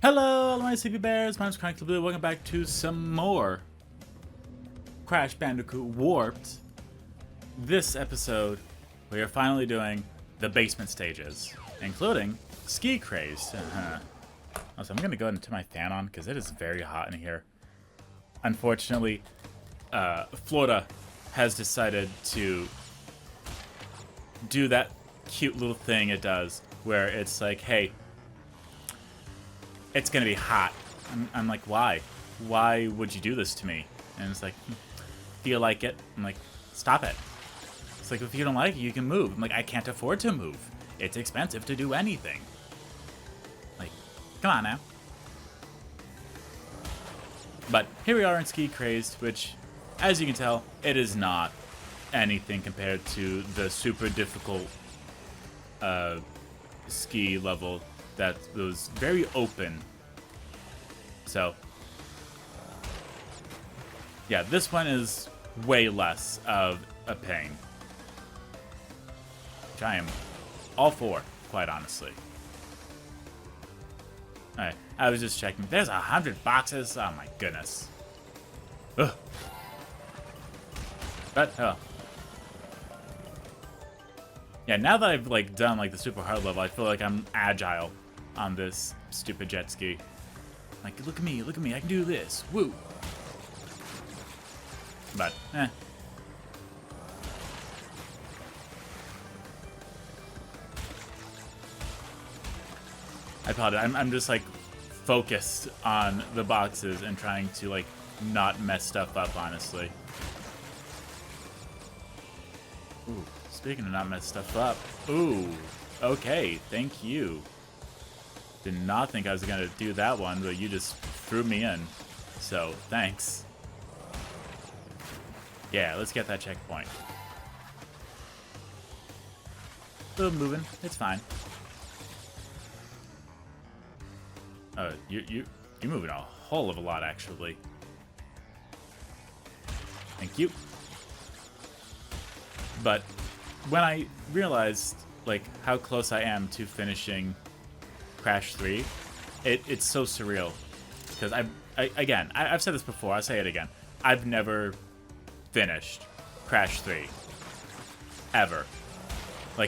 Hello, all my sleepy bears. My name's Chronically Blue. Welcome back to some more Crash Bandicoot Warped. This episode, we are finally doing the basement stages, including Ski Craze. Also, I'm going to go ahead and turn my fan on because it is very hot in here. Unfortunately, Florida has decided to do that cute little thing it does where it's like, hey, it's gonna be hot. I'm like, why? Why would you do this to me? And it's like, feel like it? I'm like, stop it. It's like, if you don't like it, you can move. I'm like, I can't afford to move. It's expensive to do anything. Like, come on now. But here we are in Ski Crazed, which, as you can tell, it is not anything compared to the super difficult ski level that was very open. So, yeah, this one is way less of a pain. Which I am all for, quite honestly. Alright, I was just checking. There's 100 boxes? Oh my goodness. Ugh. But, yeah, now that I've done the super hard level, I feel like I'm agile on this stupid jet ski. Like, look at me, I can do this. Woo! But, I apologize. I'm just focused on the boxes and trying to not mess stuff up, honestly. Ooh, speaking of not mess stuff up. Ooh, okay, thank you. Did not think I was gonna do that one, but you just threw me in. So, thanks. Yeah, let's get that checkpoint. Still moving, it's fine. Oh, you're moving a whole of a lot, actually. Thank you. But when I realized how close I am to finishing Crash 3, it's so surreal because I've said this before, I'll say it again. I've never finished Crash 3 ever.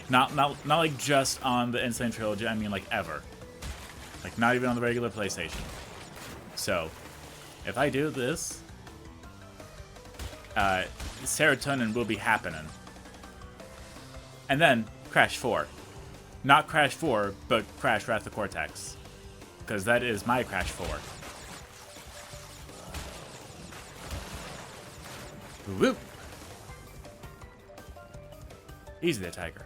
Not just on the Insane Trilogy, I mean ever. Not even on the regular PlayStation. So, if I do this, serotonin will be happening. And then Crash 4. Not Crash 4, but Crash Wrath of Cortex. Because that is my Crash 4. Whoop! Easy there, Tiger.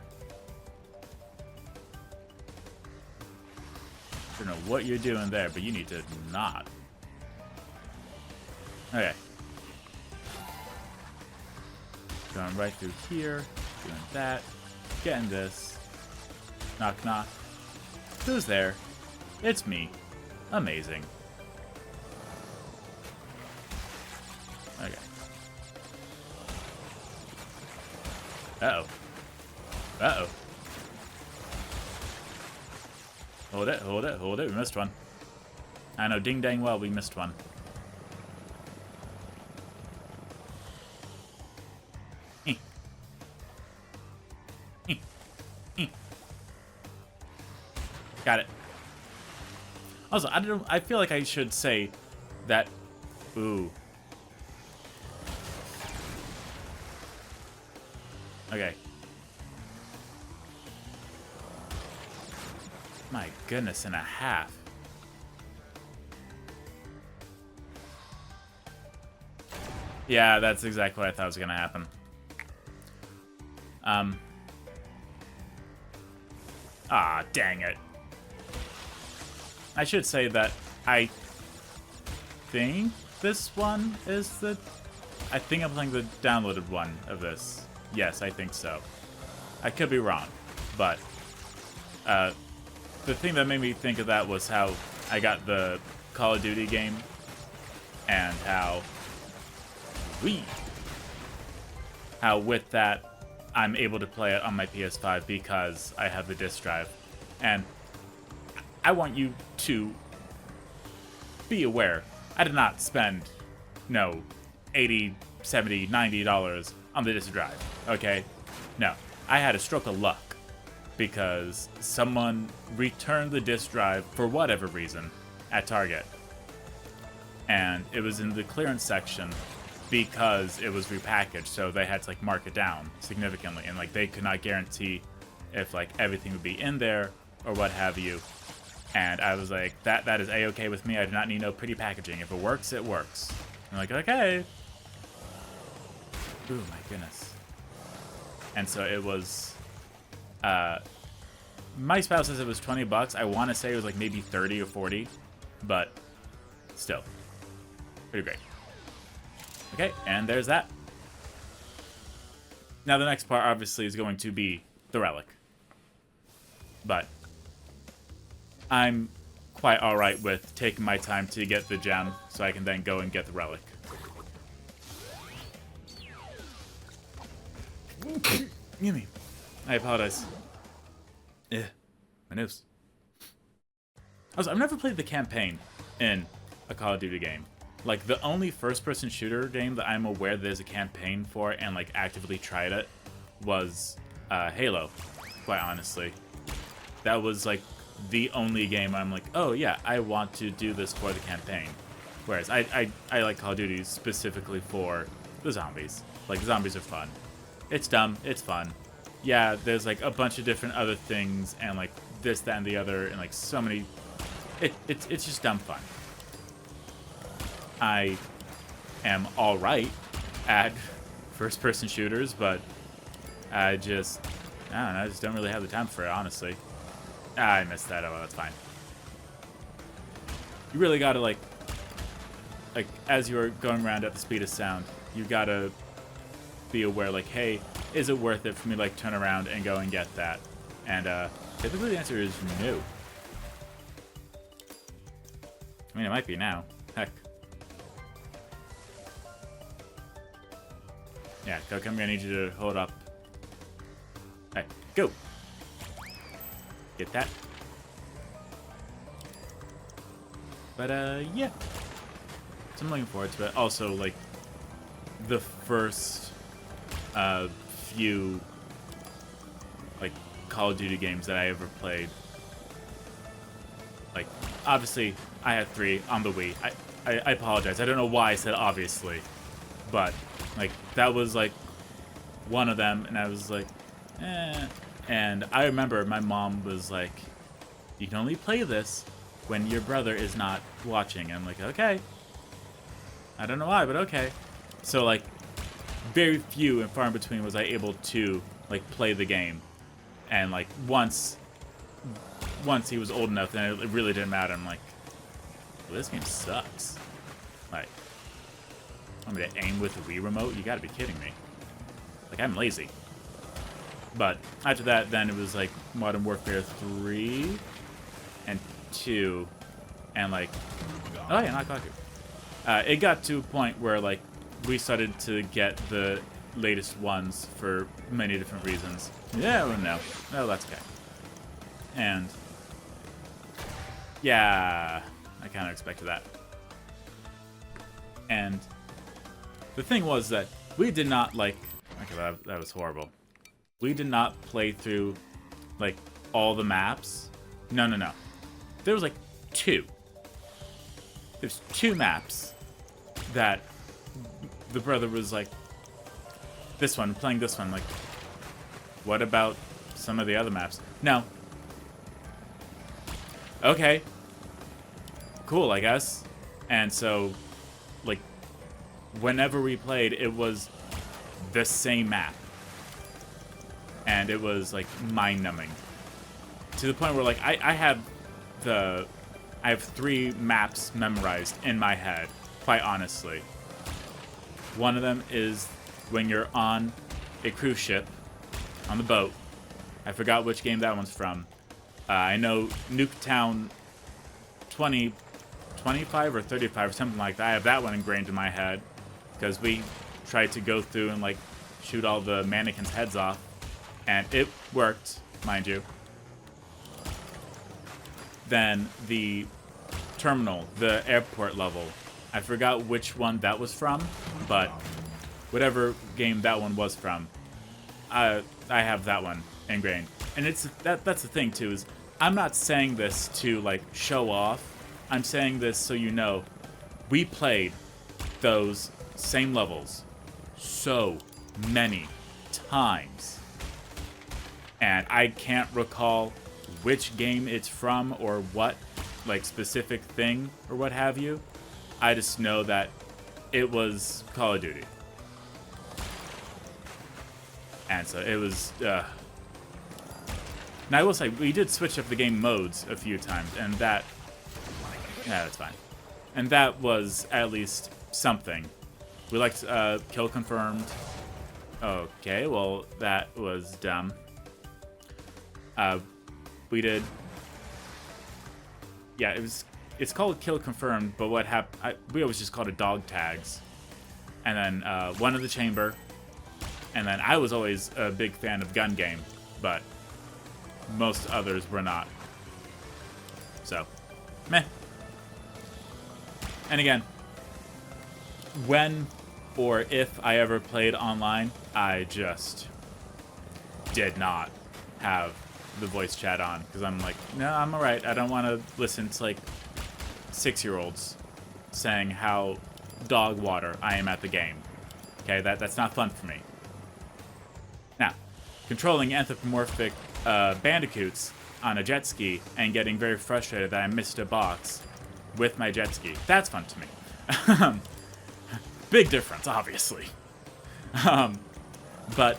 Don't know what you're doing there, but you need to not. Okay. Going right through here. Doing that. Getting this. Knock, knock. Who's there? It's me. Amazing. Okay. Uh-oh. Uh-oh. Hold it, hold it, hold it. We missed one. I know ding dang well we missed one. Got it. Also, I feel like I should say that. Ooh. Okay. My goodness and a half. Yeah, that's exactly what I thought was gonna happen. Ah, dang it. I should say that I think this one is the... I think I'm playing the downloaded one of this. Yes, I think so. I could be wrong, but the thing that made me think of that was how I got the Call of Duty game and how with that I'm able to play it on my PS5 because I have the disc drive. And I want you to be aware, I did not spend, no, $80, $70, $90 on the disk drive, okay? No, I had a stroke of luck because someone returned the disk drive for whatever reason at Target. And it was in the clearance section because it was repackaged, so they had to like mark it down significantly, and like they could not guarantee if like everything would be in there or what have you. And I was like, that is a-okay with me. I do not need no pretty packaging. If it works, it works. I'm like, okay. Ooh, my goodness. And so it was, my spouse says it was $20. I want to say it was like maybe 30 or 40, but still, pretty great. Okay, and there's that. Now the next part obviously is going to be the relic. But I'm quite alright with taking my time to get the gem so I can then go and get the relic. Gimme. I apologize. Yeah, my nose. Also, I've never played the campaign in a Call of Duty game. Like, the only first-person shooter game that I'm aware there's a campaign for and, like, actively tried it was Halo, quite honestly. That was, like, the only game I'm like, oh, yeah, I want to do this for the campaign. Whereas I like Call of Duty specifically for the zombies. Like, zombies are fun. It's dumb. It's fun. Yeah, there's, like, a bunch of different other things and, like, this, that, and the other, and, like, so many... It's just dumb fun. I am alright at first-person shooters, but I don't know, I just don't really have the time for it, honestly. I missed that. Oh, well, that's fine. You really gotta, like, as you're going around at the speed of sound, you gotta be aware, like, hey, is it worth it for me to, like, turn around and go and get that? And, typically the answer is no. I mean, it might be now. Heck. Yeah, Coco, I'm gonna need you to hold up. Hey, go! Get that. But, yeah. So I'm looking forward to it. Also, like, the first, few, like, Call of Duty games that I ever played. Like, obviously, I had 3 on the Wii. I apologize. I don't know why I said obviously. But, like, that was, like, one of them, and I was like, eh. And I remember my mom was like, you can only play this when your brother is not watching. And I'm like, okay. I don't know why, but okay. So, like, very few and far in between was I able to, like, play the game. And, like, once he was old enough, then it really didn't matter. I'm like, well, this game sucks. Like, want me to aim with the Wii remote? You gotta be kidding me. Like, I'm lazy. But after that, then it was like Modern Warfare 3 and 2, and like, oh yeah, not Coco. It got to a point where like we started to get the latest ones for many different reasons. Yeah, well, no, that's okay. And yeah, I kind of expected that. And the thing was that we did not like. Okay, that was horrible. We did not play through, like, all the maps. No. There was, like, 2. There's 2 maps that the brother was like, this one, playing this one. Like, what about some of the other maps? No. Okay. Cool, I guess. And so, like, whenever we played, it was the same map. And it was, like, mind-numbing. To the point where, like, I have 3 maps memorized in my head, quite honestly. One of them is when you're on a cruise ship, on the boat. I forgot which game that one's from. I know Nuketown 25 or 35 or something like that. I have that one ingrained in my head. Because we tried to go through and, like, shoot all the mannequins' heads off. And it worked, mind you. Then the terminal, the airport level. I forgot which one that was from, but whatever game that one was from, I have that one ingrained. And that's the thing too, is I'm not saying this to like show off. I'm saying this so you know, we played those same levels so many times. And I can't recall which game it's from or what like specific thing or what have you. I just know that it was Call of Duty. And so it was, Now I will say, we did switch up the game modes a few times, and that, yeah, that's fine. And that was at least something. We liked kill confirmed. Okay, well, that was dumb. We did, yeah, it's called kill confirmed, but what happened, we always just called it dog tags. And then one in the chamber, and then I was always a big fan of gun game, but most others were not. So, meh. And again, when or if I ever played online, I just did not have the voice chat on, because I'm like, no, I'm alright. I don't want to listen to like 6-year-olds saying how dog water I am at the game. Okay, that's not fun for me. Now, controlling anthropomorphic bandicoots on a jet ski and getting very frustrated that I missed a box with my jet ski, that's fun to me. Big difference, obviously. But,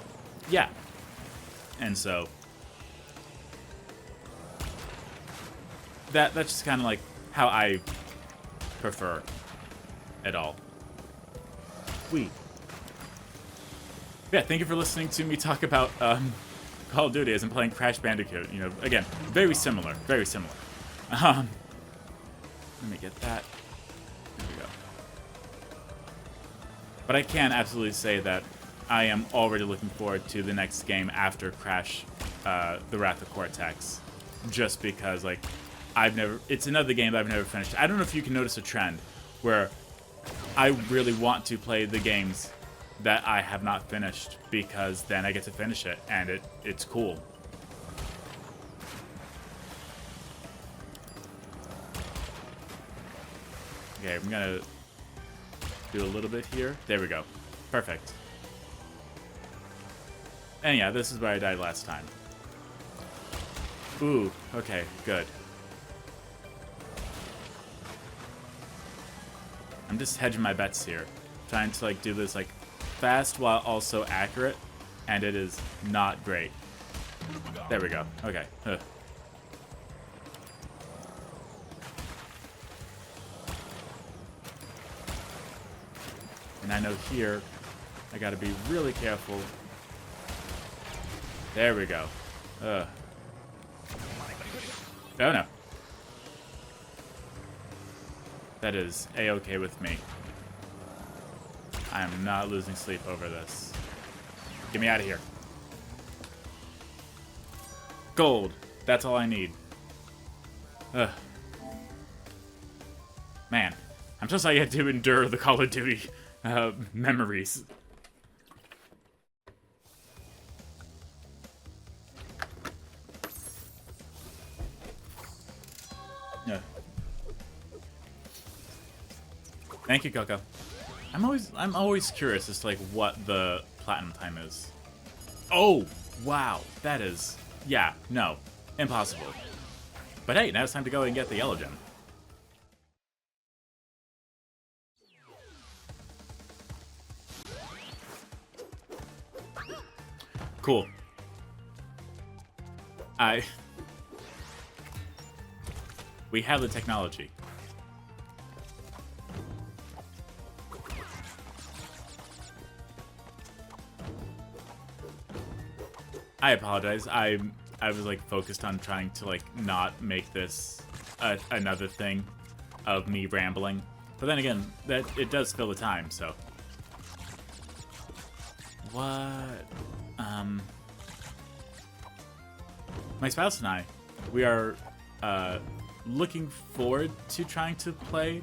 yeah. And so, that's just kind of like how I prefer it all. Yeah, thank you for listening to me talk about Call of Duty as I'm playing Crash Bandicoot. You know, again, very similar, very similar. Let me get that. There we go. But I can absolutely say that I am already looking forward to the next game after Crash, The Wrath of Cortex. Just because, like, it's another game that I've never finished. I don't know if you can notice a trend where I really want to play the games that I have not finished, because then I get to finish it, and it's cool. Okay, I'm gonna do a little bit here. There we go. Perfect. And yeah, this is where I died last time. Ooh, okay, good. I'm just hedging my bets here. Trying to like do this like fast while also accurate, and it is not great. There we go. Okay. Ugh. And I know here, I gotta be really careful. There we go. Ugh. Oh no. That is A-okay with me. I am not losing sleep over this. Get me out of here. Gold. That's all I need. Ugh. Man, I'm so sorry I had to endure the Call of Duty memories. Yeah. Thank you, Coco. I'm always curious as to like what the platinum time is. Oh, wow. That is, yeah, no, impossible. But hey, now it's time to go and get the yellow gem. Cool. We have the technology. I apologize. I was like focused on trying to like not make this another thing of me rambling. But then again, that it does fill the time, so. What? My spouse and I, we are looking forward to trying to play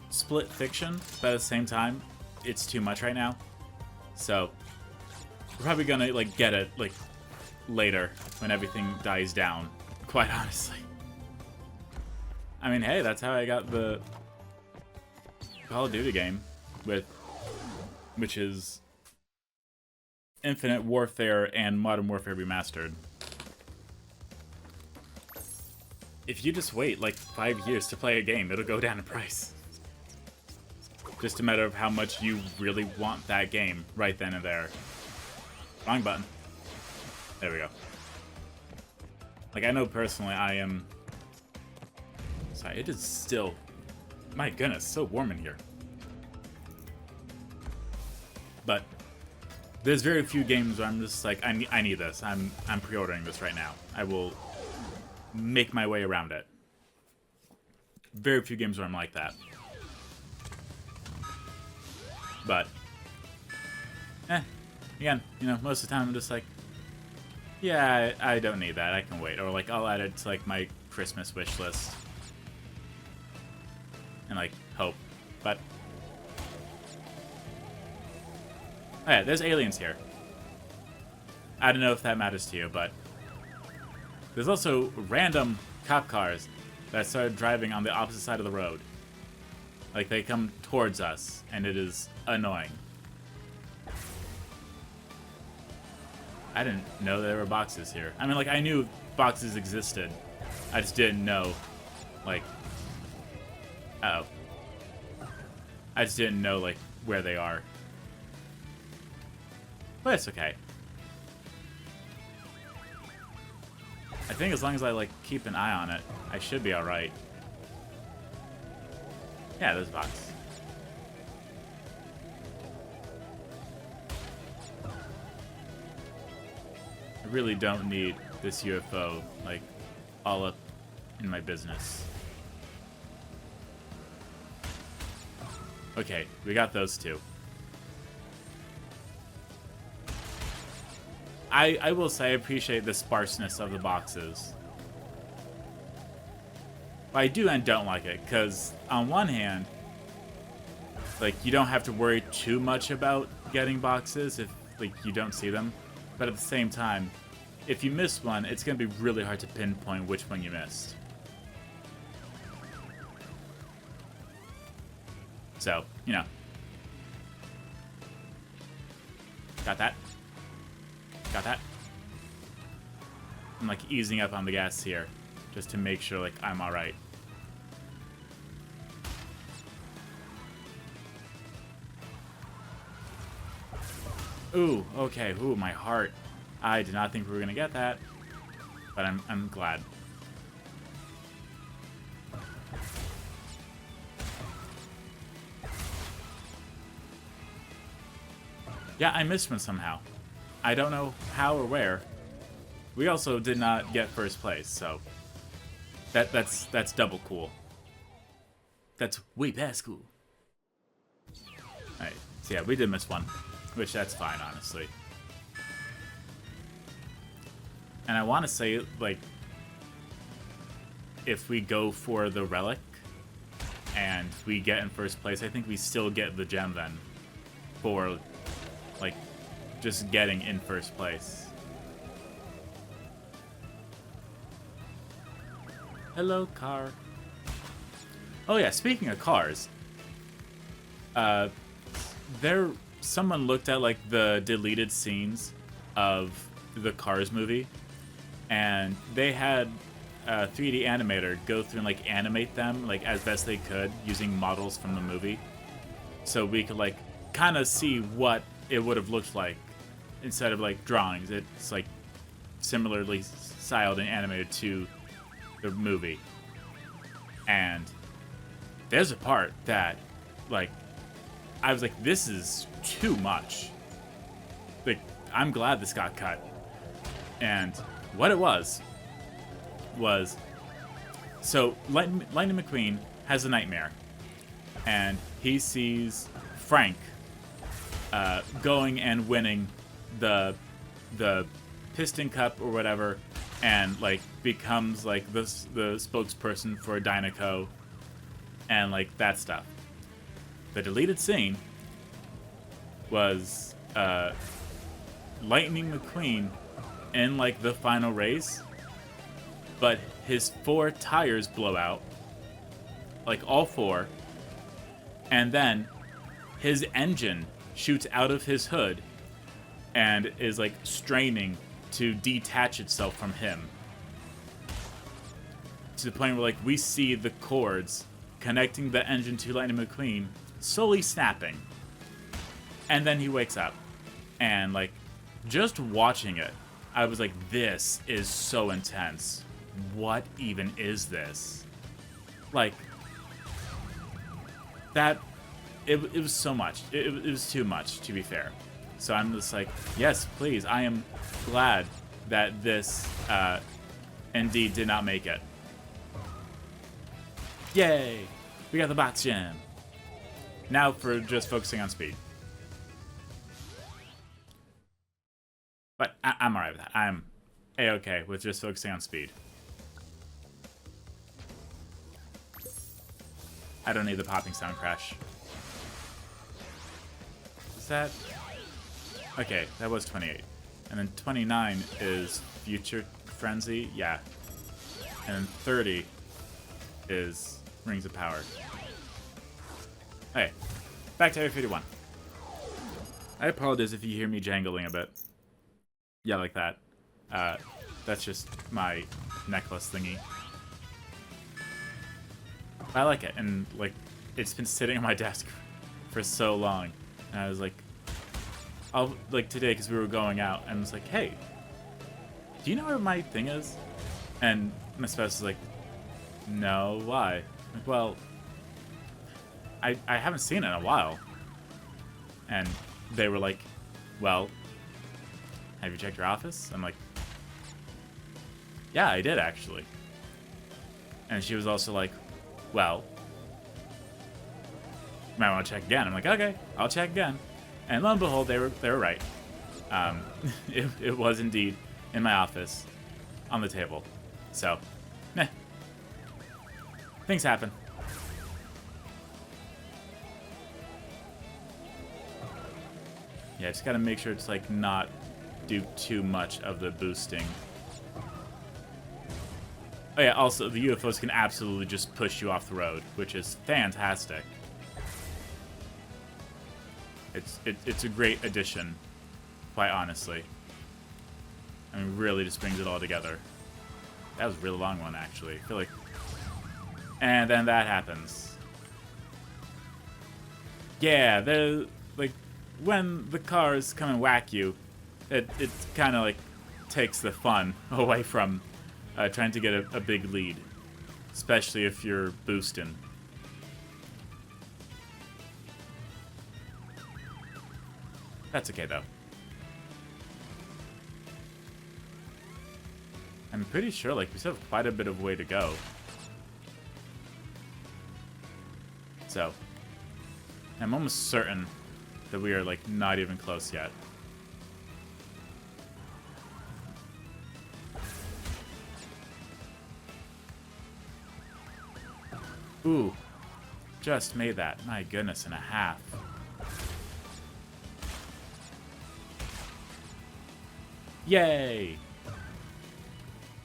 Split Fiction, but at the same time, it's too much right now. So we're probably gonna like get it like later when everything dies down, quite honestly. I mean, hey, that's how I got the Call of Duty game which is Infinite Warfare and Modern Warfare Remastered. If you just wait like 5 years to play a game, it'll go down in price. Just a matter of how much you really want that game right then and there. Wrong button. There we go. Like, I know personally I am... Sorry, it is still... My goodness, so warm in here. But there's very few games where I'm just like, I need this. I'm pre-ordering this right now. I will make my way around it. Very few games where I'm like that. But, again, you know, most of the time I'm just like, yeah, I don't need that. I can wait. Or like, I'll add it to like my Christmas wish list. And like, hope. But, oh yeah, there's aliens here. I don't know if that matters to you, but there's also random cop cars that started driving on the opposite side of the road. Like, they come towards us, and it is annoying. I didn't know there were boxes here. I mean, like, I knew boxes existed. I just didn't know, like... Uh-oh. I just didn't know, like, where they are. But it's okay. I think as long as I, like, keep an eye on it, I should be alright. Yeah, there's a box. I really don't need this UFO, like, all up in my business. Okay, we got those two. I will say I appreciate the sparseness of the boxes. But I do and don't like it, because on one hand, like, you don't have to worry too much about getting boxes if, like, you don't see them. But at the same time, if you miss one, it's going to be really hard to pinpoint which one you missed. So, you know. Got that. Got that. I'm, like, easing up on the gas here, just to make sure, like, I'm alright. Ooh, okay. Ooh, my heart. I did not think we were gonna get that, but I'm glad. Yeah, I missed one somehow. I don't know how or where. We also did not get first place, so that's double cool. That's way past cool. Alright, so yeah, we did miss one, which that's fine, honestly. And I want to say, like, if we go for the relic and we get in first place, I think we still get the gem then for, like, just getting in first place. Hello, car. Oh yeah, speaking of cars, someone looked at, like, the deleted scenes of the Cars movie, and they had a 3D animator go through and, like, animate them, like, as best they could using models from the movie, so we could, like, kind of see what it would have looked like instead of, like, drawings. It's, like, similarly styled and animated to the movie. And there's a part that, like, I was like, this is too much. Like, I'm glad this got cut. And what it was, so Lightning McQueen has a nightmare, and he sees Frank going and winning the Piston Cup or whatever, and like becomes like the spokesperson for Dinoco and like that stuff. The deleted scene was Lightning McQueen in like the final race, but his 4 tires blow out, like all 4, and then his engine shoots out of his hood and is like straining to detach itself from him, to the point where like we see the cords connecting the engine to Lightning McQueen slowly snapping, and then he wakes up, and like just watching it, I was like, this is so intense. What even is this? Like that, it was so much. It was too much, to be fair. So I'm just like, yes, please. I am glad that this indeed did not make it. Yay! We got the box gem. Now for just focusing on speed. But I'm alright with that. I'm A-okay with just focusing on speed. I don't need the popping sound crash. Is that... Okay, that was 28. And then 29 is Future Frenzy. Yeah. And then 30 is Rings of Power. Okay, back to Area 51. I apologize if you hear me jangling a bit. Yeah, like that. That's just my necklace thingy. I like it, and like it's been sitting on my desk for so long, and I was like, like today because we were going out, and I was like, hey, do you know where my thing is? And my spouse is like, no, why? I'm like, well, I haven't seen it in a while. And they were like, well, have you checked your office? I'm like, yeah, I did actually. And she was also like, well, you might want to check again. I'm like, okay, I'll check again. And lo and behold, they were right. It was indeed in my office on the table. So, meh. Things happen. Yeah, just gotta make sure it's like not do too much of the boosting. Oh yeah, also the UFOs can absolutely just push you off the road, which is fantastic. It's a great addition, quite honestly. I mean, really just brings it all together. That was a really long one, actually. I feel like... And then that happens. Yeah, like, when the cars come and whack you, it kind of, like, takes the fun away from trying to get a big lead. Especially if you're boosting. That's okay, though. I'm pretty sure, like, we still have quite a bit of way to go. So, I'm almost certain that we are, like, not even close yet. Ooh. Just made that. My goodness, and a half. Yay!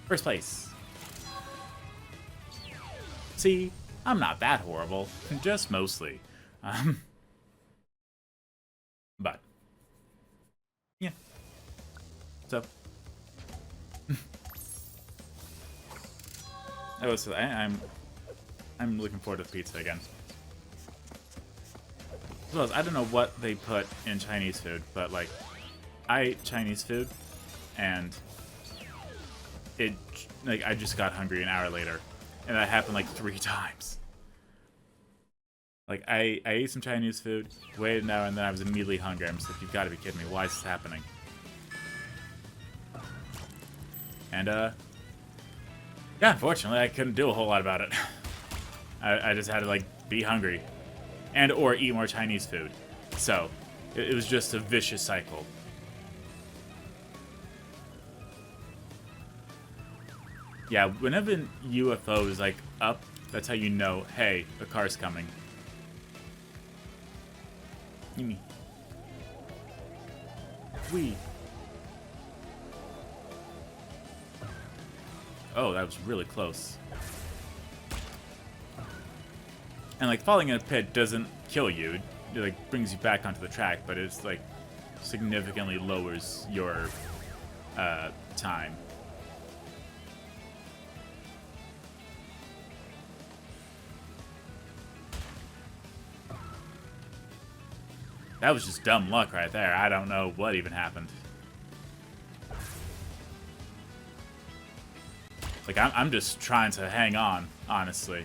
First place. See, I'm not that horrible. Just mostly. But. Yeah. So. I'm looking forward to the pizza again. As well as, I don't know what they put in Chinese food, but like, I ate Chinese food, and I just got hungry an hour later, and that happened like 3 times. Like, I ate some Chinese food, waited an hour, and then I was immediately hungry. I'm just like, you've got to be kidding me. Why is this happening? And, yeah, unfortunately, I couldn't do a whole lot about it. I just had to, like, be hungry. And or eat more Chinese food. So, it was just a vicious cycle. Yeah, whenever an UFO is like up, that's how you know, hey, a car's coming. Gimme. Wee. Oh, that was really close. And like falling in a pit doesn't kill you. It like brings you back onto the track, but it's like significantly lowers your time. That was just dumb luck right there. I don't know what even happened. Like, I'm just trying to hang on, honestly.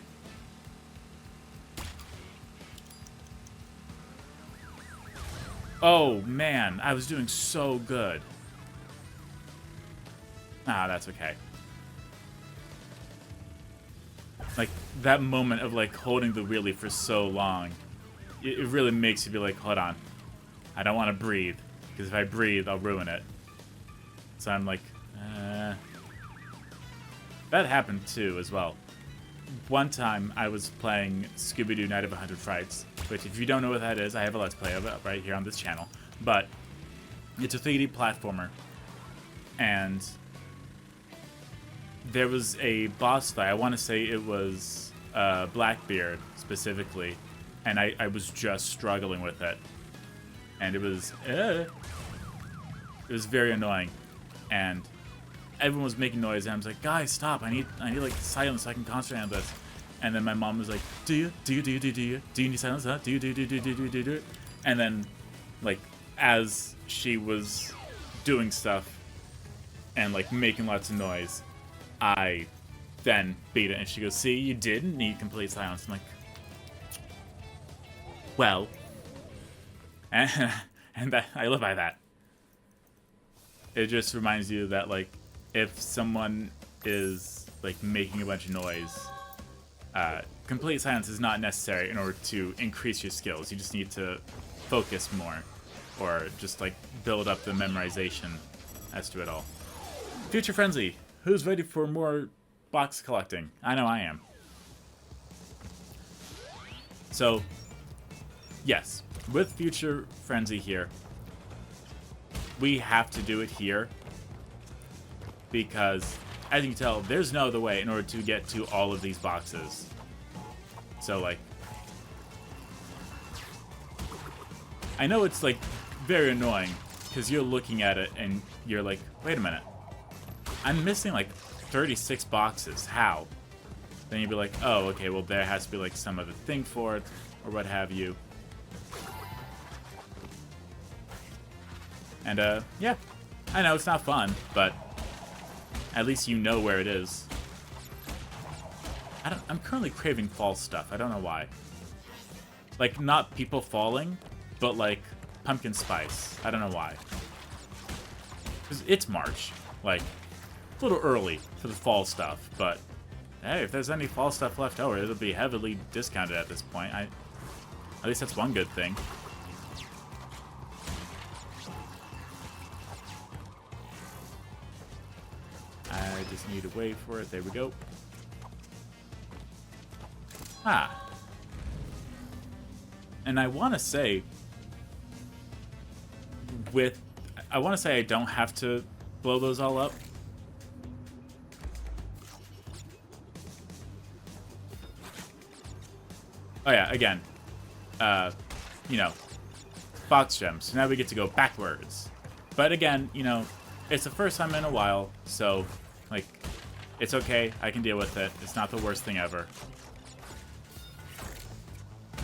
Oh, man. I was doing so good. Ah, that's okay. Like, that moment of, like, holding the wheelie for so long, it really makes you be like, hold on. I don't want to breathe, because if I breathe, I'll ruin it. So I'm like, That happened, too, as well. One time, I was playing Scooby-Doo Night of 100 Frights, which, if you don't know what that is, I have a Let's Play of it right here on this channel. But it's a 3D platformer, and there was a boss fight. I want to say it was Blackbeard, specifically, and I was just struggling with it. And it was very annoying, and everyone was making noise, and I was like, guys, stop, I need like silence so I can concentrate on this. And then my mom was like, do you need silence, huh? Do you? And then, like, as she was doing stuff and like making lots of noise, I then beat it, and she goes, see, you didn't need complete silence. I'm like, well, and that, I live by that. It just reminds you that, like, if someone is like making a bunch of noise, complete silence is not necessary in order to increase your skills. You just need to focus more, or just like build up the memorization as to it all. Future Frenzy, who's ready for more box collecting? I know I am. So, yes, with Future Frenzy here, we have to do it here because, as you can tell, there's no other way in order to get to all of these boxes. So, like, I know it's, like, very annoying because you're looking at it and you're like, wait a minute, I'm missing, like, 36 boxes. How? Then you'd be like, oh, okay, well, there has to be, like, some other thing for it or what have you. And, yeah, I know it's not fun, but at least you know where it is. I'm currently craving fall stuff. I don't know why. Like, not people falling, but, like, pumpkin spice. I don't know why. Because it's March. Like, a little early for the fall stuff, but hey, if there's any fall stuff left over, it'll be heavily discounted at this point. At least that's one good thing. I just need to wait for it. There we go. Ah. And I want to say, I don't have to blow those all up. Oh yeah, again, you know, box gems. So now we get to go backwards. But again, you know, it's the first time in a while, so, like, it's okay. I can deal with it. It's not the worst thing ever.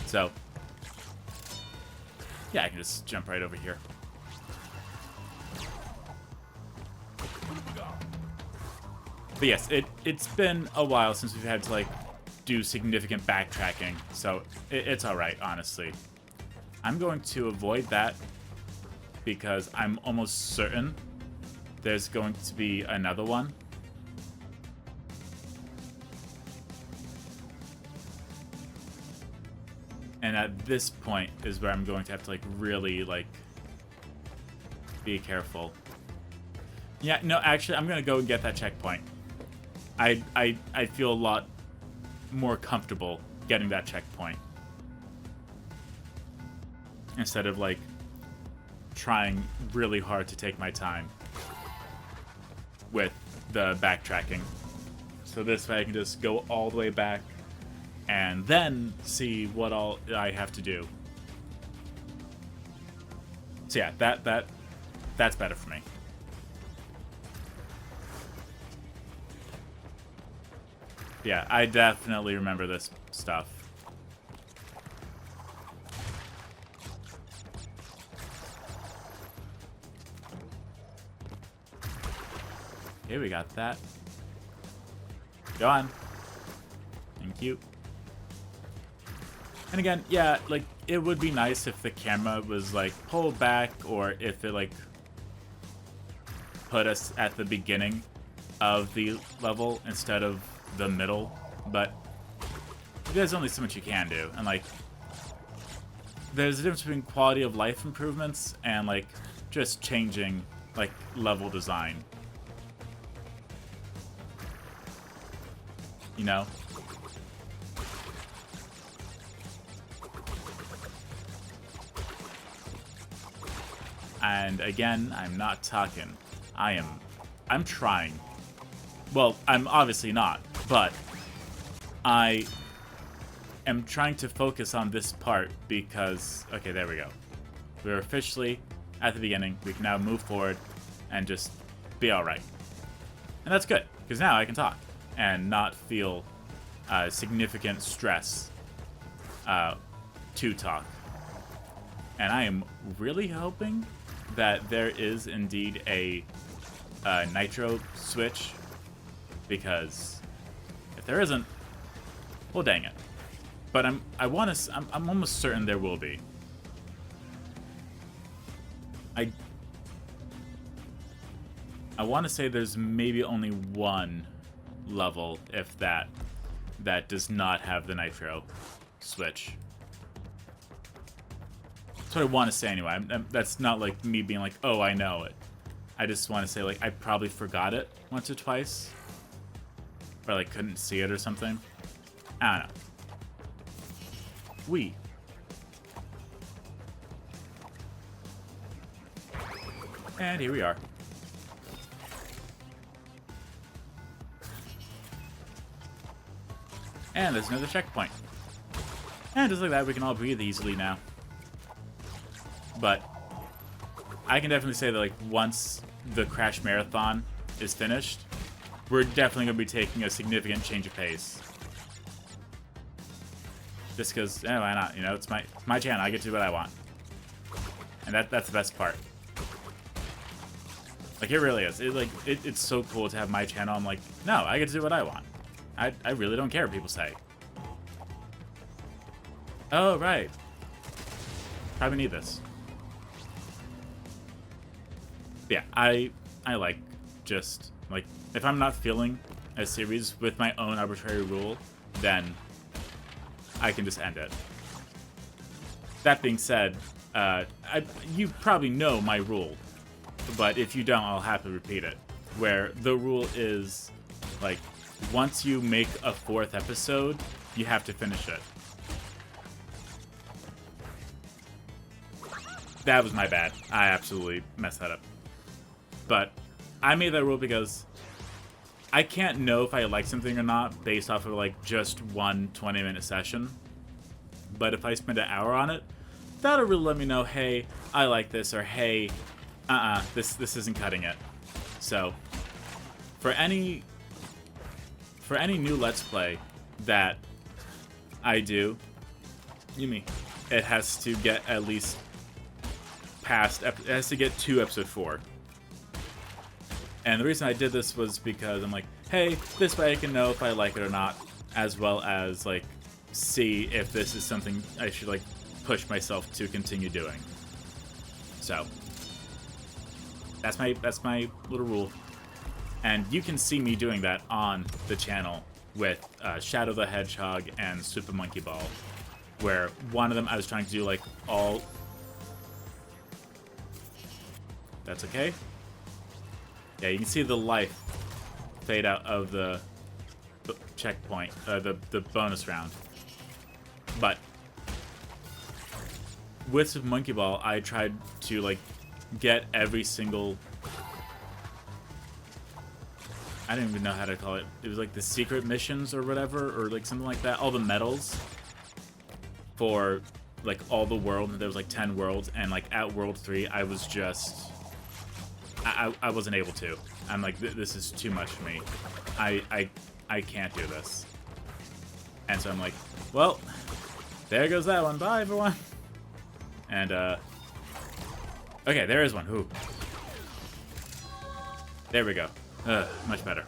So, yeah, I can just jump right over here. But yes, it's been a while since we've had to, like, do significant backtracking, so it's alright, honestly. I'm going to avoid that because I'm almost certain there's going to be another one. And at this point is where I'm going to have to, like, really, like, be careful. Yeah, no, actually, I'm going to go and get that checkpoint. I feel a lot more comfortable getting that checkpoint instead of like trying really hard to take my time with the backtracking. So this way I can just go all the way back and then see what all I have to do. So yeah, that's better for me. Yeah, I definitely remember this stuff. Okay, we got that. Go on. Thank you. And again, yeah, like, it would be nice if the camera was, like, pulled back, or if it, like, put us at the beginning of the level instead of the middle, but there's only so much you can do, and, like, there's a difference between quality of life improvements and, like, just changing, like, level design. You know? And again, I'm not talking. I'm trying. Well, I'm obviously not, but I am trying to focus on this part because, okay, there we go. We're officially at the beginning. We can now move forward and just be alright. And that's good, because now I can talk and not feel significant stress to talk. And I am really hoping that there is indeed a nitro switch, because if there isn't, well, dang it. But I'm almost certain there will be. I want to say there's maybe only one level, if that does not have the nitro switch. That's what I want to say anyway. That's not like me being like, oh, I know it. I just want to say, like, I probably forgot it once or twice. Or, like, couldn't see it or something. I don't know. And here we are. And there's another checkpoint. And just like that, we can all breathe easily now. But I can definitely say that, like, once the Crash Marathon is finished, we're definitely going to be taking a significant change of pace. Just because, why not? You know, it's my channel. I get to do what I want. And that's the best part. Like, it really is. It's so cool to have my channel. I'm like, no, I get to do what I want. I really don't care what people say. Oh, right. Probably need this. Yeah, I like, just, like, if I'm not feeling a series with my own arbitrary rule, then I can just end it. That being said, you probably know my rule, but if you don't, I'll happily repeat it. Where the rule is, like, once you make a 4th episode, you have to finish it. That was my bad. I absolutely messed that up. But I made that rule because I can't know if I like something or not based off of, like, just one 20-minute session. But if I spend an hour on it, that'll really let me know, hey, I like this, or hey, this isn't cutting it. So, for any new Let's Play that I do, it has to get at least past, it has to get to episode 4. And the reason I did this was because I'm like, hey, this way I can know if I like it or not, as well as, like, see if this is something I should, like, push myself to continue doing. So, that's my little rule. And you can see me doing that on the channel with Shadow the Hedgehog and Super Monkey Ball, where one of them I was trying to do, like, all... That's okay? Yeah, you can see the life fade out of the checkpoint, the bonus round. But with Super Monkey Ball, I tried to like get every single. I don't even know how to call it. It was like the secret missions or whatever, or like something like that. All the medals for like all the world. There was like 10 worlds, and like at World 3, I was just. I wasn't able to. I'm like, this is too much for me. I can't do this. And so I'm like, well, there goes that one. Bye, everyone. And, okay, there is one. Ooh. There we go. Much better.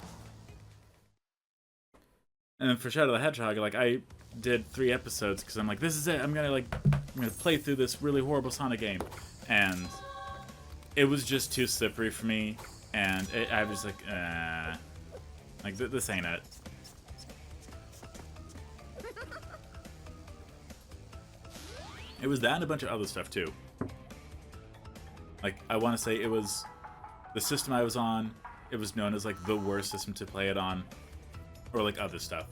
And then for Shadow the Hedgehog, like, I did 3 episodes because I'm like, this is it. I'm gonna play through this really horrible Sonic game. And it was just too slippery for me. And I was like, this ain't it. It was that and a bunch of other stuff, too. Like, I want to say it was the system I was on. It was known as, like, the worst system to play it on. Or, like, other stuff.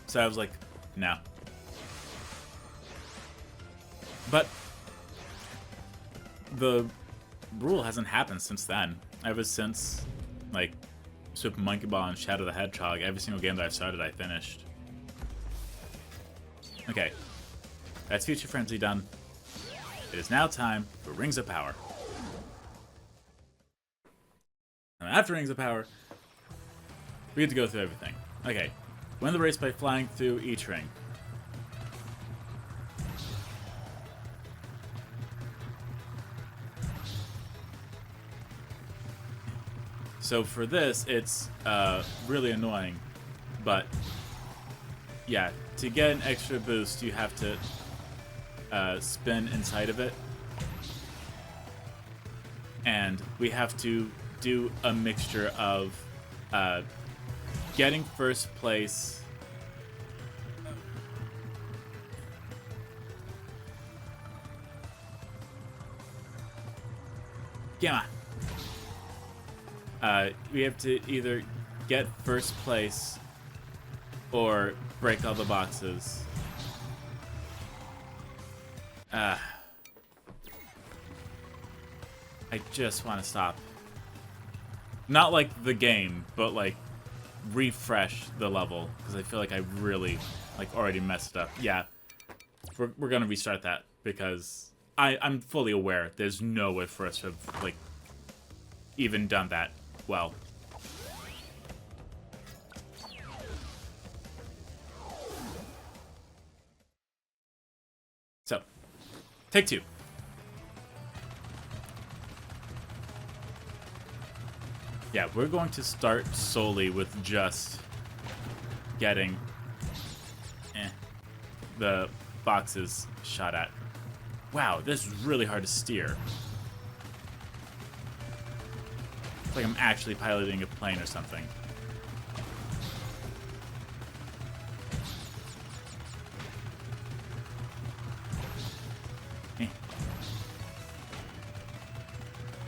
So I was like, no. But the rule hasn't happened since then. Ever since, like, Super Monkey Ball and Shadow the Hedgehog, every single game that I started, I finished. Okay. That's Future Frenzy done. It is now time for Rings of Power. And after Rings of Power, we get to go through everything. Okay. Win the race by flying through each ring. So for this, it's really annoying, but yeah, to get an extra boost, you have to spin inside of it, and we have to do a mixture of getting first place, come on. We have to either get first place or break all the boxes. I just want to stop. Not like the game, but like refresh the level, because I feel like I really like already messed it up. Yeah, we're gonna restart that because I'm fully aware there's no way for us to have like even done that well. So, take 2. Yeah, we're going to start solely with just getting the boxes shot at. Wow, this is really hard to steer. It's like I'm actually piloting a plane or something.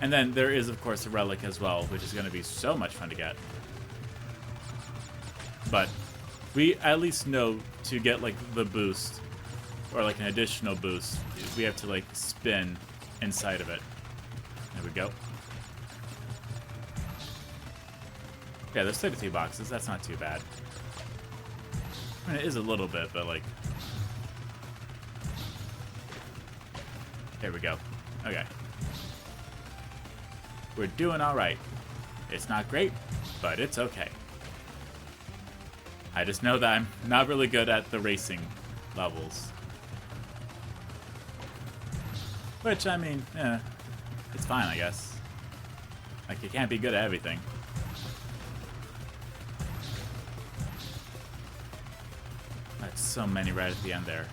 And then there is, of course, a relic as well, which is going to be so much fun to get. But we at least know to get, like, the boost, or, like, an additional boost, we have to, like, spin inside of it. There we go. Yeah, there's 33 boxes. That's not too bad. I mean, it is a little bit, but, like... There we go. Okay. We're doing alright. It's not great, but it's okay. I just know that I'm not really good at the racing levels. Which, I mean, it's fine, I guess. Like, you can't be good at everything. That's so many right at the end there.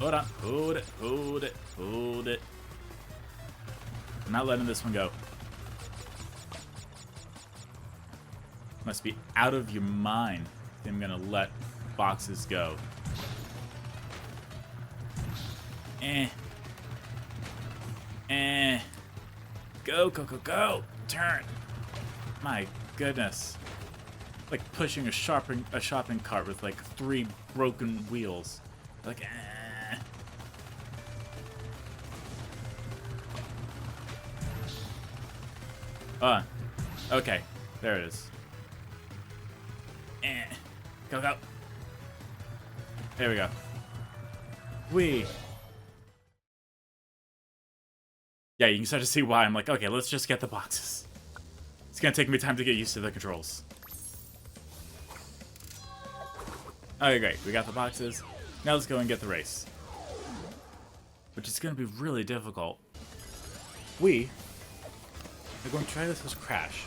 Hold on. Hold it. Hold it. Hold it. I'm not letting this one go. Must be out of your mind. I'm gonna let boxes go. Eh. Eh. Go, Coco, go! Turn! My goodness. Like pushing a shopping cart with like 3 broken wheels. Like, eh. Okay. There it is. Eh. Go, go. There we go. Whee! Yeah, you can start to see why I'm like, okay, let's just get the boxes. It's gonna take me time to get used to the controls. Okay, great. We got the boxes. Now let's go and get the race. Which is gonna be really difficult. We are going to try this as Crash,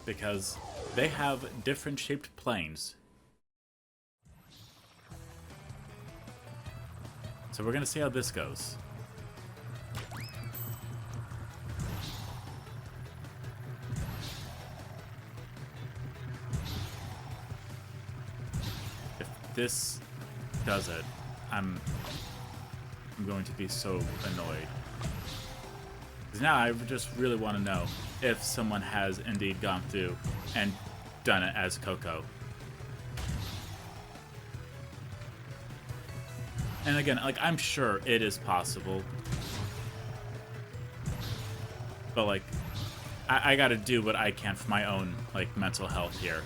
because they have different shaped planes. So we're gonna see how this goes. This does it, I'm going to be so annoyed. Because now I just really want to know if someone has indeed gone through and done it as Coco. And again, like, I'm sure it is possible. But like, I gotta do what I can for my own, like, mental health here.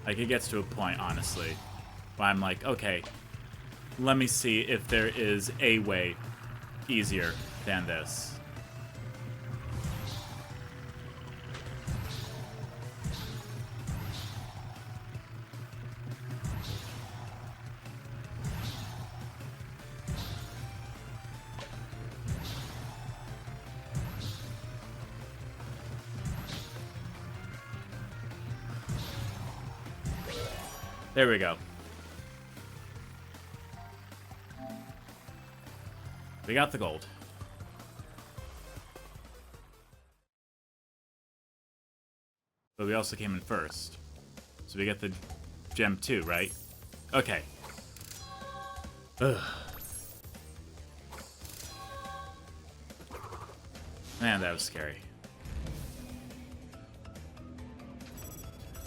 Like, it gets to a point, honestly, I'm like, okay, let me see if there is a way easier than this. There we go. We got the gold. But we also came in first. So we get the gem too, right? Okay. Ugh. Man, that was scary.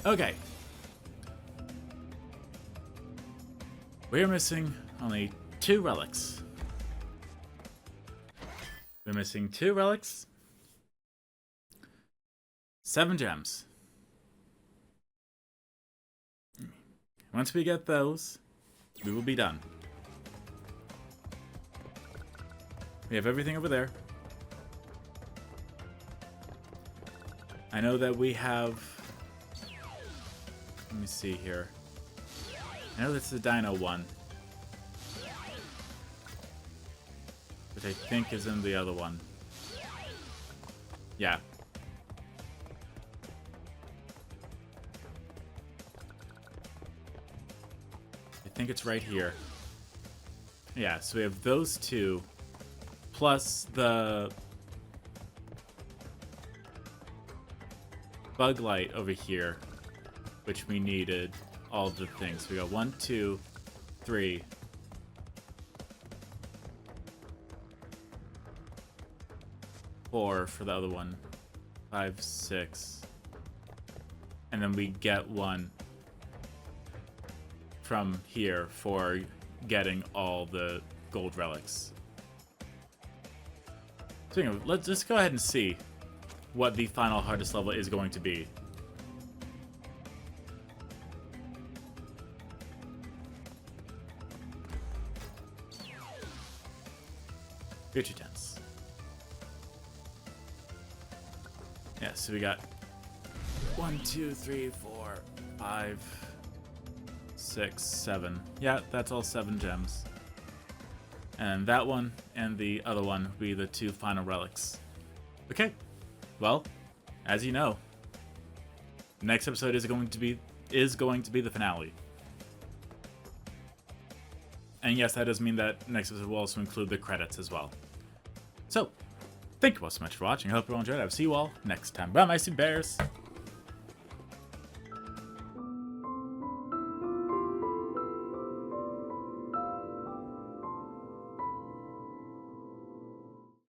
Okay. We are missing only 2 relics. We're missing 2 relics. 7 gems. Once we get those, we will be done. We have everything over there. I know that we have... Let me see here. I know that's the dino one. Which I think is in the other one. Yeah. I think it's right here. Yeah, so we have those 2, plus the bug light over here, which we needed all the things. We got 1, 2, 3. 4 for the other one. 5, 6. And then we get 1 from here for getting all the gold relics. So anyway, let's just go ahead and see what the final hardest level is going to be. You're too tense. Yeah, so we got 1, 2, 3, 4, 5, 6, 7. Yeah, that's all 7 gems. And that one and the other one will be the 2 final relics. Okay. Well, as you know, next episode is going to be the finale. And yes, that does mean that next episode will also include the credits as well. So, thank you all so much for watching. I hope you all enjoyed. I will see you all next time. Bye, my sweet bears.